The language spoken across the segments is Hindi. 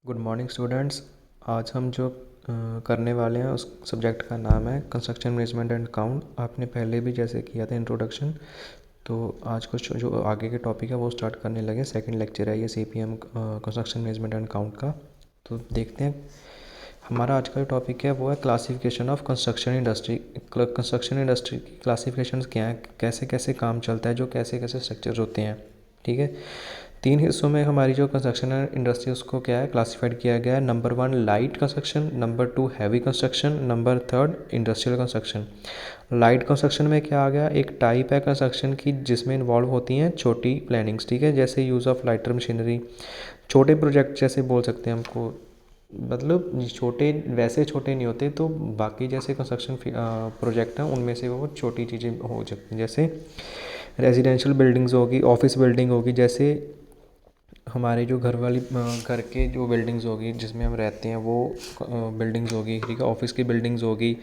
Good morning students. आज हम जो करने वाले हैं उस सब्जेक्ट का नाम है कंस्ट्रक्शन मैनेजमेंट एंड अकाउंट। आपने पहले भी जैसे किया था इंट्रोडक्शन, तो आज कुछ जो आगे के टॉपिक है वो स्टार्ट करने लगे। सेकंड लेक्चर है ये CPM construction management and account का। तो देखते हैं, हमारा आज का जो टॉपिक है वो है classification of construction industry. Construction industry की क्लासिफिकेशन क्या है, कैसे कैसे काम चलता है, जो कैसे कैसे स्ट्रक्चर्स होते हैं। ठीक है, 3 हिस्सों में हमारी जो कंस्ट्रक्शन इंडस्ट्री उसको क्या है क्लासिफाइड किया गया है। Number 1 light construction, number 2 heavy construction, number 3 industrial construction. Light construction में क्या आ गया, एक टाइप है कंस्ट्रक्शन की जिसमें इन्वॉल्व होती हैं छोटी प्लानिंग्स। ठीक है, जैसे यूज़ ऑफ लाइटर मशीनरी, छोटे प्रोजेक्ट जैसे बोल सकते हैं हमको, मतलब छोटे वैसे छोटे नहीं होते, तो बाकी जैसे कंस्ट्रक्शन प्रोजेक्ट हैं उनमें से वो छोटी चीज़ें हो सकती हैं। जैसे रेजिडेंशियल बिल्डिंग्स होगी, ऑफिस बिल्डिंग होगी, जैसे हमारे जो घर के जो बिल्डिंग्स होगी जिसमें हम रहते हैं वो बिल्डिंग्स होगी। ठीक है, ऑफिस की बिल्डिंग्स होगी,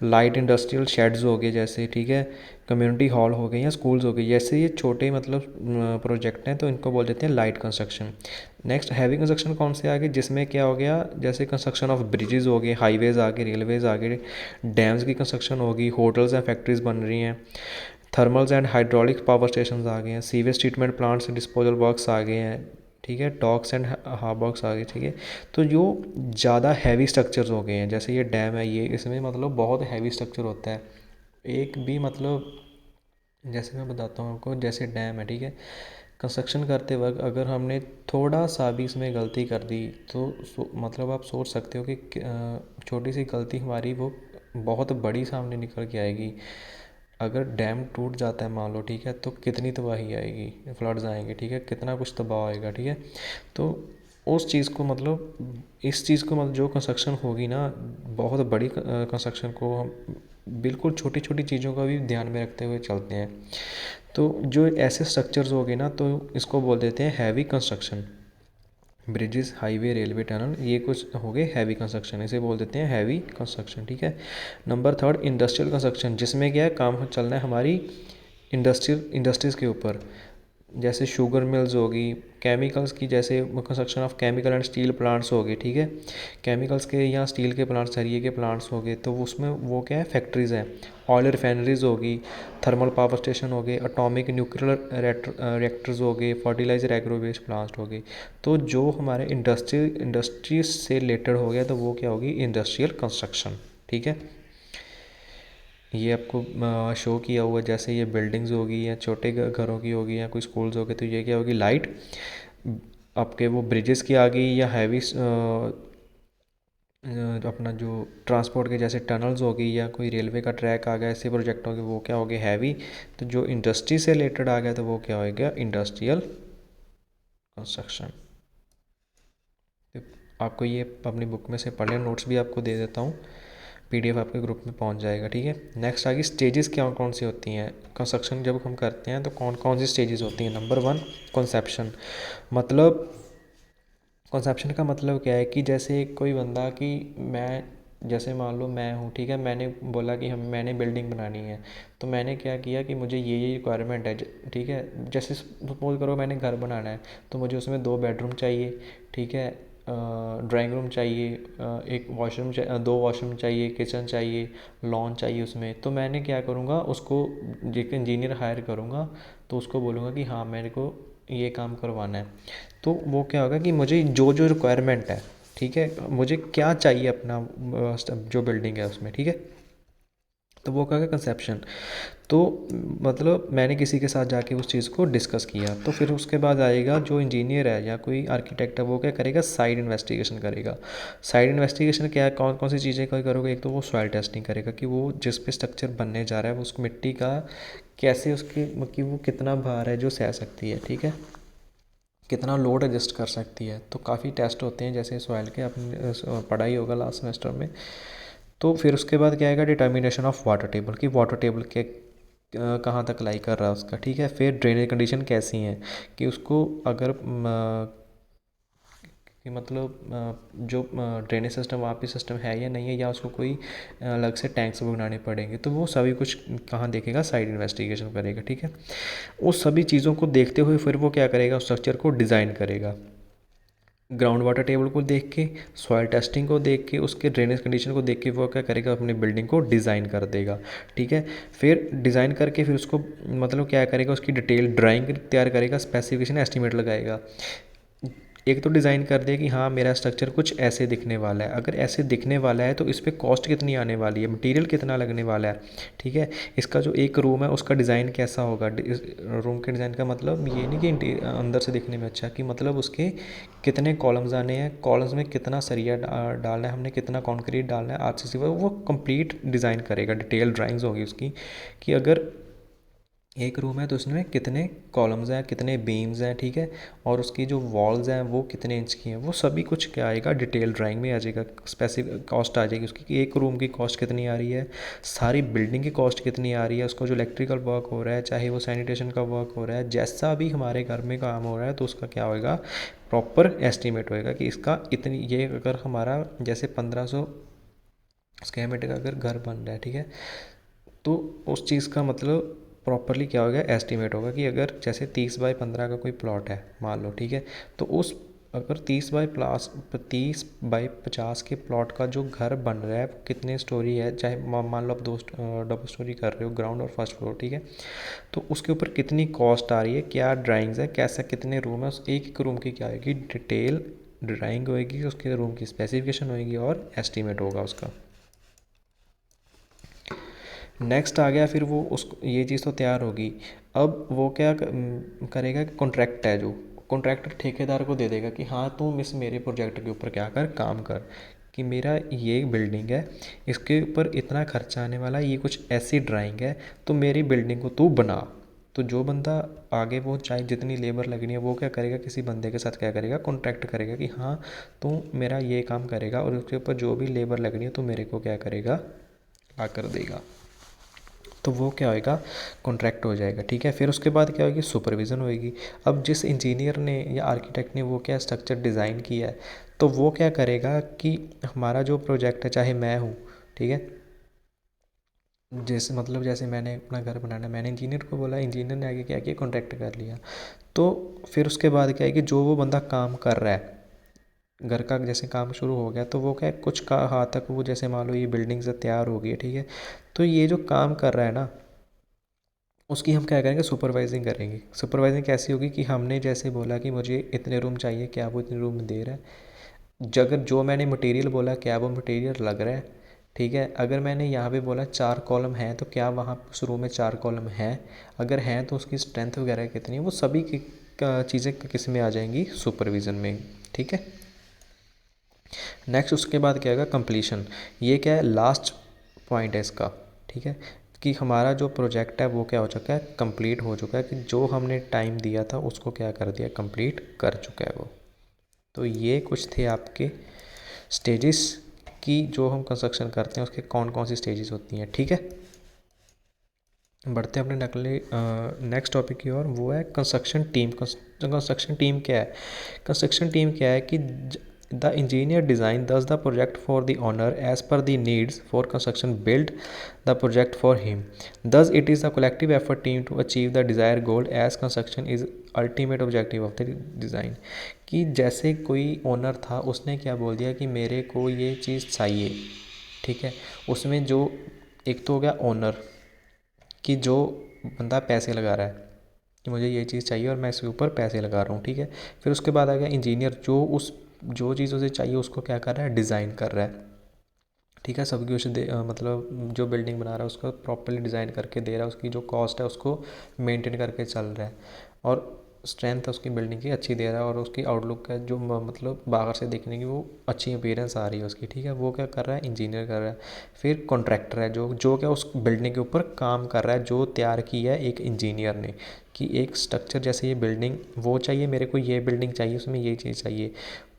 लाइट इंडस्ट्रियल शेड्स हो गए जैसे। ठीक है, कम्युनिटी हॉल हो गए या स्कूल्स हो गए, जैसे ये छोटे मतलब प्रोजेक्ट हैं तो इनको बोल देते हैं light construction. Next heavy construction कौन से आ गए, जिसमें क्या हो गया, जैसे कंस्ट्रक्शन ऑफ ब्रिजेज़ हो गए, हाईवेज़ आ गए, रेलवेज़ आ गए, डैम्स की कंस्ट्रक्शन होगी, होटल्स एंड फैक्ट्रीज़ बन रही हैं, thermals and hydraulic power station आ गए हैं, sewage treatment plants, disposal works आ गए हैं। ठीक है, डॉक्स एंड हार्बर्स आ गए। ठीक है, तो जो ज़्यादा हैवी स्ट्रक्चर्स हो गए हैं, जैसे ये डैम है, ये इसमें मतलब बहुत हैवी स्ट्रक्चर होता है। एक भी मतलब जैसे मैं बताता हूँ आपको, जैसे डैम है, ठीक है, कंस्ट्रक्शन करते वक्त अगर हमने थोड़ा सा भी इसमें गलती कर दी तो मतलब आप सोच सकते हो कि छोटी सी गलती हमारी वो बहुत बड़ी सामने निकल के आएगी। अगर डैम टूट जाता है मान लो, ठीक है, तो कितनी तबाही आएगी, फ्लड्स आएंगे, ठीक है, कितना कुछ तबाह होएगा। ठीक है, तो उस चीज़ को मतलब इस चीज़ को मतलब जो कंस्ट्रक्शन होगी ना, बहुत बड़ी कंस्ट्रक्शन को हम बिल्कुल छोटी छोटी चीज़ों का भी ध्यान में रखते हुए चलते हैं। तो जो ऐसे स्ट्रक्चर्स हो गए ना, तो इसको बोल देते हैं heavy construction. Bridges, highway, railway, tunnel, ये कुछ हो गए हैवी कंस्ट्रक्शन, इसे बोल देते हैं हैवी कंस्ट्रक्शन। ठीक है, नंबर 3 इंडस्ट्रियल कंस्ट्रक्शन, जिसमें क्या है काम चलना है हमारी इंडस्ट्रीज़ के ऊपर, जैसे शुगर मिल्स होगी, केमिकल्स की, जैसे construction of chemical and steel plants हो गए। ठीक है, केमिकल्स के या स्टील के प्लांट्स, सरिये के प्लांट्स हो गए, तो उसमें वो क्या है फैक्ट्रीज़ हैं। ऑयल रिफाइनरीज होगी, थर्मल पावर स्टेशन हो गए, एटॉमिक न्यूक्लियर रिएक्टर्स हो गए, फर्टिलाइजर एग्रो वेस्ट प्लांट हो गए। तो जो हमारे इंडस्ट्रीज से रिलेटेड हो गया तो वो क्या होगी, इंडस्ट्रियल कंस्ट्रक्शन। ठीक है, ये आपको शो किया हुआ, जैसे ये बिल्डिंग्स होगी या छोटे घरों की होगी या कोई स्कूल्स होगी, तो ये क्या होगी लाइट। आपके वो ब्रिजेस की आ गई, या हैवी अपना जो ट्रांसपोर्ट के जैसे टनल्स होगी या कोई रेलवे का ट्रैक आ गया, ऐसे प्रोजेक्ट हो गए, वो क्या हो गए हैवी। तो जो इंडस्ट्री से रिलेटेड आ गया तो वो क्या हो गया इंडस्ट्रियल कंस्ट्रक्शन। तो आपको ये अपनी बुक में से पढ़ने, नोट्स भी आपको दे देता हूँ, PDF आपके ग्रुप में पहुंच जाएगा। ठीक है, नेक्स्ट आगे स्टेजेस क्या कौन सी होती हैं कंस्ट्रक्शन जब हम करते हैं, तो कौन कौन सी स्टेजेस होती हैं। नंबर 1 कॉन्सेप्शन, मतलब कॉन्सेप्शन का मतलब क्या है कि जैसे कोई बंदा कि मैं, जैसे मान लो मैं हूँ, ठीक है, मैंने बोला कि हम मैंने बिल्डिंग बनानी है, तो मैंने क्या किया कि मुझे ये रिक्वायरमेंट है। ठीक है, जैसे सपोज करो मैंने घर बनाना है, तो मुझे उसमें 2 बेडरूम चाहिए। ठीक है, ड्राइंग रूम चाहिए, एक वॉशरूम, 2 वॉशरूम चाहिए, किचन चाहिए, लॉन चाहिए उसमें। तो मैंने क्या करूँगा, उसको एक इंजीनियर हायर करूँगा, तो उसको बोलूँगा कि हाँ मेरे को ये काम करवाना है। तो वो क्या होगा कि मुझे जो जो रिक्वायरमेंट है, ठीक है, मुझे क्या चाहिए अपना जो बिल्डिंग है उसमें। ठीक है, तो वो क्या है कंसेप्शन। तो मतलब मैंने किसी के साथ जाके उस चीज़ को डिस्कस किया, तो फिर उसके बाद आएगा जो इंजीनियर है या कोई आर्किटेक्ट है, वो क्या करेगा साइड इन्वेस्टिगेशन करेगा। साइड इन्वेस्टिगेशन क्या है, कौन कौन सी चीज़ें करोगे, एक तो वो सॉइल टेस्टिंग करेगा कि वो जिस पे स्ट्रक्चर बनने जा रहा है वो उस मिट्टी का कैसे उसकी कि वो कितना भार है जो सह सकती है। ठीक है, कितना लोड एडजस्ट कर सकती है। तो काफ़ी टेस्ट होते हैं जैसे सॉइल के, अपने पढ़ाई होगा लास्ट सेमेस्टर में। तो फिर उसके बाद क्या आएगा डिटर्मिनेशन ऑफ वाटर टेबल, कि वाटर टेबल के कहाँ तक लाई कर रहा है उसका। ठीक है, फिर ड्रेनेज कंडीशन कैसी हैं, कि उसको अगर कि मतलब जो ड्रेनेज सिस्टम वहाँ पे सिस्टम है या नहीं है, या उसको कोई अलग से टैंक्स बनाने पड़ेंगे, तो वो सभी कुछ कहाँ देखेगा, साइड इन्वेस्टिगेशन करेगा। ठीक है, उस सभी चीज़ों को देखते हुए फिर वो क्या करेगा, उस स्ट्रक्चर को डिज़ाइन करेगा। ग्राउंड वाटर टेबल को देख के, सॉइल टेस्टिंग को देख के, उसके ड्रेनेज कंडीशन को देख के वो क्या करेगा, अपनी बिल्डिंग को डिज़ाइन कर देगा। ठीक है, फिर डिज़ाइन करके फिर उसको मतलब क्या करेगा, उसकी डिटेल ड्राइंग तैयार करेगा, स्पेसिफिकेशन एस्टिमेट लगाएगा। एक तो डिज़ाइन कर दिया कि हाँ मेरा स्ट्रक्चर कुछ ऐसे दिखने वाला है, अगर ऐसे दिखने वाला है तो इस पर कॉस्ट कितनी आने वाली है, मटेरियल कितना लगने वाला है। ठीक है, इसका जो एक रूम है उसका डिज़ाइन कैसा होगा, रूम के डिज़ाइन का मतलब ये नहीं कि अंदर से दिखने में अच्छा, कि मतलब उसके कितने कॉलम्स आने हैं, कॉलम्स में कितना सरिया डालना है हमने, कितना कंक्रीट डालना है, आरसीसी वो कंप्लीट डिज़ाइन करेगा, डिटेल ड्राइंग्स होगी उसकी, कि अगर एक रूम है तो उसमें कितने कॉलम्स हैं, कितने बीम्स हैं। ठीक है, और उसकी जो वॉल्स हैं वो कितने इंच की हैं, वो सभी कुछ क्या आएगा, डिटेल ड्राइंग में आ जाएगा। स्पेसिफिक कॉस्ट आ जाएगी उसकी, कि एक रूम की कॉस्ट कितनी आ रही है, सारी बिल्डिंग की कॉस्ट कितनी आ रही है, उसको जो इलेक्ट्रिकल वर्क हो रहा है, चाहे वो सैनिटेशन का वर्क हो रहा है, जैसा भी हमारे घर में काम हो रहा है, तो उसका क्या होएगा, प्रॉपर एस्टिमेट होएगा कि इसका इतनी, ये अगर हमारा जैसे 1500 स्क्वायर मीटर का अगर घर बन रहा है, ठीक है, तो उस चीज़ का मतलब प्रॉपरली क्या होगा, एस्टिमेट होगा कि अगर जैसे 30 बाई 15 का कोई प्लॉट है मान लो, ठीक है, तो उस अगर 30 बाई 50 के प्लॉट का जो घर बन रहा है कितने स्टोरी है, चाहे मान लो आप दो डबल स्टोरी कर रहे हो, ग्राउंड और फर्स्ट फ्लोर, ठीक है, तो उसके ऊपर कितनी कॉस्ट आ रही है, क्या ड्राइंग्स है, कैसा कितने रूम है, उस एक एक रूम की क्या होगी, डिटेल ड्राइंग होएगी, उसके रूम की स्पेसिफिकेशन होएगी और एस्टिमेट होगा उसका। नेक्स्ट आ गया फिर वो उस ये चीज़ तो तैयार होगी। अब वो क्या करेगा, कॉन्ट्रैक्ट है जो कॉन्ट्रैक्टर ठेकेदार को दे देगा कि हाँ तुम इस मेरे प्रोजेक्ट के ऊपर क्या कर, काम कर, कि मेरा ये बिल्डिंग है, इसके ऊपर इतना खर्चा आने वाला है, ये कुछ ऐसी ड्राइंग है, तो मेरी बिल्डिंग को तू बना। तो जो बंदा आगे वो चाहे जितनी लेबर लगनी है वो क्या करेगा, किसी बंदे के साथ क्या करेगा, कॉन्ट्रैक्ट करेगा कि हाँ तू मेरा ये काम करेगा और उसके ऊपर जो भी लेबर लगनी है तो मेरे को क्या करेगा, ला कर देगा। तो वो क्या होएगा, कॉन्ट्रैक्ट हो जाएगा। ठीक है, फिर उसके बाद क्या होगी, सुपरविज़न होएगी। अब जिस इंजीनियर ने या आर्किटेक्ट ने वो क्या स्ट्रक्चर डिज़ाइन किया है, तो वो क्या करेगा कि हमारा जो प्रोजेक्ट है, चाहे मैं हूँ, ठीक है, जैसे मतलब जैसे मैंने अपना घर बनाना है, मैंने इंजीनियर को बोला, इंजीनियर ने आगे क्या किया, कॉन्ट्रैक्ट कर लिया। तो फिर उसके बाद क्या है कि जो वो बंदा काम कर रहा है, घर का जैसे काम शुरू हो गया, तो वो क्या है, कुछ का हाथ तक वो जैसे मान लो ये बिल्डिंग से तैयार हो गई है, ठीक है, तो ये जो काम कर रहा है ना, उसकी हम क्या करेंगे, सुपरवाइजिंग करेंगे। सुपरवाइजिंग कैसी होगी कि हमने जैसे बोला कि मुझे इतने रूम चाहिए, क्या वो इतने रूम दे रहा है, अगर जो मैंने मटेरियल बोला क्या वो मटेरियल लग रहा है। ठीक है, अगर मैंने यहाँ पे बोला 4 कॉलम हैं, तो क्या वहाँ उस रूम में 4 कॉलम हैं, अगर हैं तो उसकी स्ट्रेंथ वगैरह कितनी है, वो सभी की चीज़ें किस में आ जाएंगी, सुपरविज़न में। ठीक है, नेक्स्ट उसके बाद क्या होगा, कंप्लीशन। ये क्या है, लास्ट पॉइंट है इसका। ठीक है, कि हमारा जो प्रोजेक्ट है वो क्या हो चुका है, कंप्लीट हो चुका है, कि जो हमने टाइम दिया था उसको क्या कर दिया, कंप्लीट कर चुका है वो। तो ये कुछ थे आपके स्टेजेस, की जो हम कंस्ट्रक्शन करते हैं उसके कौन कौन सी स्टेजेस होती हैं। ठीक है, बढ़ते हैं अपने अगले नेक्स्ट टॉपिक की ओर, वो है कंस्ट्रक्शन टीम। कंस्ट्रक्शन टीम क्या है, कंस्ट्रक्शन टीम क्या है कि the engineer designs the project for the owner as per the needs for construction build the project for him. Thus it is the collective effort team to achieve the desired goal as construction is ultimate objective of the design. कि जैसे कोई ओनर था, उसने क्या बोल दिया कि मेरे को ये चीज़ चाहिए, ठीक है, उसमें जो एक तो हो गया ओनर, कि जो बंदा पैसे लगा रहा है कि मुझे ये चीज़ चाहिए और मैं इसके ऊपर पैसे लगा रहा हूँ। ठीक है, फिर उसके बाद आ गया इंजीनियर, जो उस जो चीज़ उसे चाहिए उसको क्या कर रहा है, डिज़ाइन कर रहा है। ठीक है, सब कुछ मतलब जो बिल्डिंग बना रहा है उसको प्रॉपरली डिज़ाइन करके दे रहा है, उसकी जो कॉस्ट है उसको मेंटेन करके चल रहा है, और स्ट्रेंथ उसकी बिल्डिंग की अच्छी दे रहा है, और उसकी आउटलुक का जो मतलब बाहर से देखने की वो अच्छी अपीयरेंस आ रही है उसकी। ठीक है, वो क्या कर रहा है, इंजीनियर कर रहा है। फिर कॉन्ट्रैक्टर है जो जो क्या उस बिल्डिंग के ऊपर काम कर रहा है, जो तैयार की है एक इंजीनियर ने, कि एक स्ट्रक्चर जैसे ये बिल्डिंग वो चाहिए मेरे को, ये बिल्डिंग चाहिए, उसमें ये चीज़ चाहिए,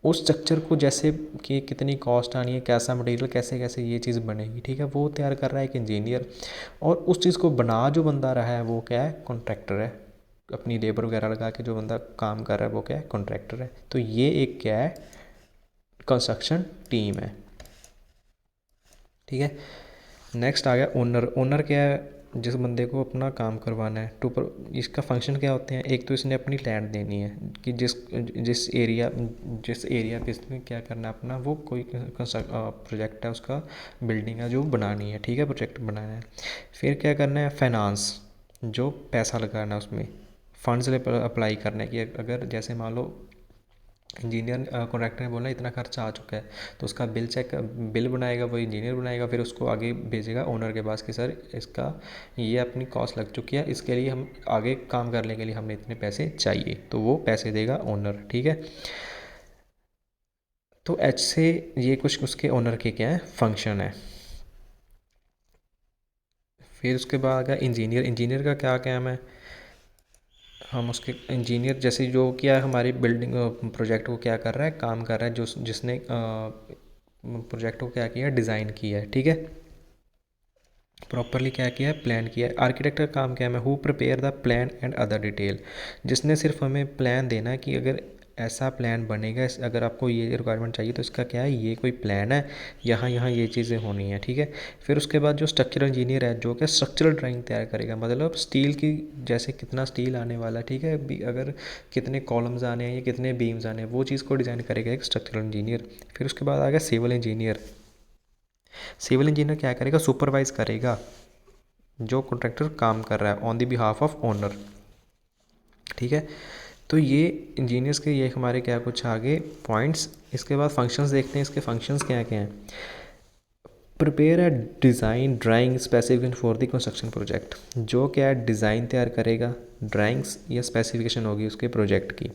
उस स्ट्रक्चर को जैसे कि कितनी कॉस्ट आनी है, कैसा मटेरियल, कैसे कैसे ये चीज़ बनेगी। ठीक है, वो तैयार कर रहा है एक इंजीनियर, और उस चीज़ को बना जो बंदा रहा है वो क्या है, कॉन्ट्रैक्टर है। अपनी लेबर वगैरह लगा के जो बंदा काम कर रहा है वो क्या है, कॉन्ट्रैक्टर है। तो ये एक क्या है, कंस्ट्रक्शन टीम है। ठीक है, नेक्स्ट आ गया ओनर। ओनर क्या है, जिस बंदे को अपना काम करवाना है इसका फंक्शन क्या होते हैं। एक तो इसने अपनी लैंड देनी है कि जिस एरिया पे इसने क्या करना है अपना, वो कोई प्रोजेक्ट है उसका, बिल्डिंग है जो बनानी है, ठीक है, प्रोजेक्ट बनाना है। फिर क्या करना है, फाइनेंस, जो पैसा लगाना है उसमें, फंड्स अप्लाई करने की। अगर जैसे मान लो इंजीनियर कॉन्ट्रैक्टर ने बोला इतना खर्चा आ चुका है, तो उसका बिल बनाएगा, वो इंजीनियर बनाएगा, फिर उसको आगे भेजेगा ओनर के पास कि सर इसका ये अपनी कॉस्ट लग चुकी है, इसके लिए हम आगे काम करने के लिए हमें इतने पैसे चाहिए, तो वो पैसे देगा ओनर, ठीक है। तो एच से ये कुछ उसके ओनर के क्या है, फंक्शन है। फिर उसके बाद आ गया इंजीनियर। इंजीनियर का क्या काम है, हम उसके इंजीनियर जैसे जो क्या हमारी बिल्डिंग प्रोजेक्ट को क्या कर रहा है, काम कर रहा है, जो जिसने प्रोजेक्ट को क्या किया, डिज़ाइन किया है, ठीक है, प्रॉपरली क्या किया है, प्लान किया है। आर्किटेक्ट का काम क्या है, who prepare the plan and other detail, जिसने सिर्फ हमें प्लान देना है कि अगर ऐसा प्लान बनेगा, अगर आपको ये रिक्वायरमेंट चाहिए तो इसका क्या है, ये कोई प्लान है, यहाँ यहाँ ये चीज़ें होनी है, ठीक है। फिर उसके बाद जो स्ट्रक्चरल इंजीनियर है, जो कि स्ट्रक्चरल ड्राइंग तैयार करेगा, मतलब स्टील की, जैसे कितना स्टील आने वाला है, ठीक है, अगर कितने कॉलम्स आने हैं या कितने बीम्स आने हैं, वो चीज़ को डिज़ाइन करेगा एक स्ट्रक्चरल इंजीनियर। फिर उसके बाद आ गया सिविल इंजीनियर। सिविल इंजीनियर क्या करेगा, सुपरवाइज करेगा जो कॉन्ट्रैक्टर काम कर रहा है on the behalf of owner, ठीक है। तो ये इंजीनियर्स के ये हमारे क्या कुछ आगे पॉइंट्स। इसके बाद फंक्शंस देखते हैं, इसके फंक्शंस क्या क्या हैं। Prepare a design drawing specification for the construction project, जो क्या है डिज़ाइन तैयार करेगा, ड्राइंग्स या स्पेसिफिकेशन होगी उसके प्रोजेक्ट की।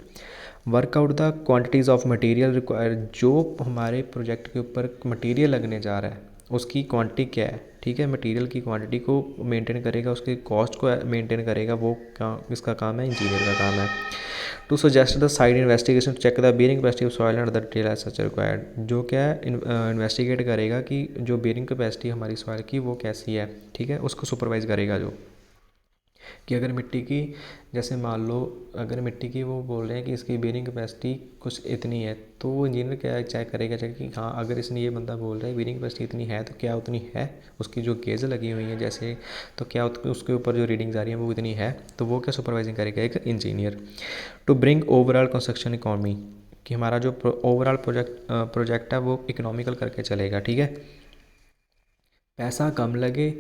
Workout the quantities of material required, जो हमारे प्रोजेक्ट के ऊपर मटेरियल लगने जा रहा है उसकी क्वांटिटी क्या है, ठीक है, मटेरियल की क्वांटिटी को मेंटेन करेगा, उसके कॉस्ट को मेंटेन करेगा, वो इसका काम है, इंजीनियर का काम है। To suggest the site investigation check the bearing capacity of soil and the detail as such required, जो क्या है इन्वेस्टिगेट करेगा कि जो बेरिंग कैपेसिटी हमारी सॉइल की वो कैसी है, ठीक है, उसको सुपरवाइज करेगा। जो कि अगर मिट्टी की, जैसे मान लो अगर मिट्टी की वो बोल रहे हैं कि इसकी बेरिंग कैपेसिटी कुछ इतनी है, तो वो इंजीनियर क्या चेक करेगा, चेक कि हाँ अगर इसने ये बंदा बोल रहा है बेरिंग कैपेसिटी इतनी है, तो क्या उतनी है, उसकी जो गेज लगी हुई है जैसे, तो क्या उसके ऊपर जो रीडिंग्स आ रही हैं वो इतनी है, तो वो क्या सुपरवाइजिंग करेगा एक engineer. To bring overall construction economy, कि हमारा जो ओवरऑल प्रोजेक्ट है वो इकोनॉमिकल करके चलेगा, ठीक है, पैसा कम लगे,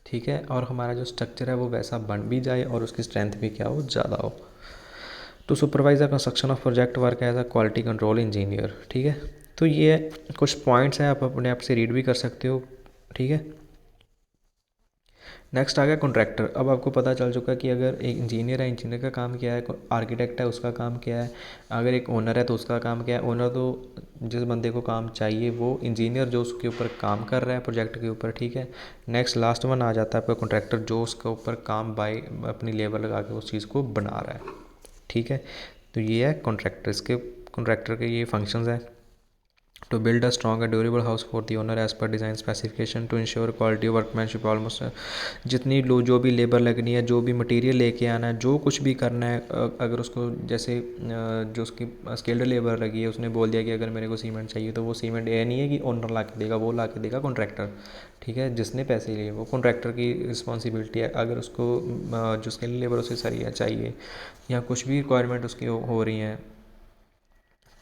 ठीक है, और हमारा जो स्ट्रक्चर है वो वैसा बन भी जाए और उसकी स्ट्रेंथ भी क्या हो, ज़्यादा हो। To supervise the construction of project work as a quality control engineer, ठीक है। तो ये कुछ पॉइंट्स हैं, आप अपने आप से रीड भी कर सकते हो, ठीक है। नेक्स्ट आ गया कॉन्ट्रैक्टर। अब आपको पता चल चुका है कि अगर एक इंजीनियर है, इंजीनियर का काम क्या है, आर्किटेक्ट है उसका काम क्या है, अगर एक ओनर है तो उसका काम क्या है। ओनर तो जिस बंदे को काम चाहिए, वो इंजीनियर जो उसके ऊपर काम कर रहा है प्रोजेक्ट के ऊपर, ठीक है। नेक्स्ट लास्ट वन आ जाता है आपका कॉन्ट्रैक्टर, जो उसके ऊपर काम बाय अपनी लेबर लगा के उस चीज़ को बना रहा है, ठीक है। तो ये है कॉन्ट्रैक्टर, इसके कॉन्ट्रैक्टर के ये फंक्शंस हैं। To build a strong and durable house for the owner as per design specification, to ensure quality workmanship almost, जितनी जो भी लेबर लगनी है, जो भी मटेरियल लेके आना है, जो कुछ भी करना है, अगर उसको जैसे जो उसकी स्किल्ड लेबर लगी है, उसने बोल दिया कि अगर मेरे को सीमेंट चाहिए, तो वो सीमेंट ये नहीं है कि ओनर ला के देगा, वो ला के देगा कॉन्ट्रैक्टर, ठीक है, जिसने पैसे लिए वो कॉन्ट्रैक्टर की रिस्पॉन्सिबिलिटी है। अगर उसको जो स्किल्ड लेबर उसे सरिया चाहिए या कुछ भी रिक्वायरमेंट उसकी हो रही हैं,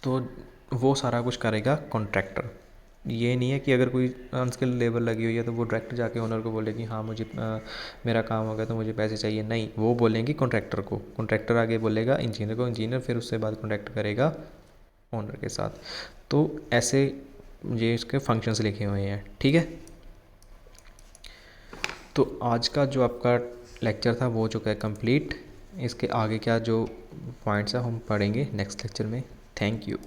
तो वो सारा कुछ करेगा कॉन्ट्रैक्टर। ये नहीं है कि अगर कोई अनस्किल्ड लेबर लगी हुई है तो वो डायरेक्ट जाके ओनर को बोले कि हाँ मुझे मेरा काम हो गया तो मुझे पैसे चाहिए, नहीं, वो बोलेंगे कॉन्ट्रैक्टर को, कॉन्ट्रैक्टर आगे बोलेगा इंजीनियर को, इंजीनियर फिर उससे बाद कॉन्टैक्ट करेगा ओनर के साथ। तो ऐसे ये इसके फंक्शंस लिखे हुए हैं, ठीक है। तो आज का जो आपका लेक्चर था वो हो चुका है कंप्लीट। इसके आगे क्या जो पॉइंट्स हैं हम पढ़ेंगे नेक्स्ट लेक्चर में। Thank you.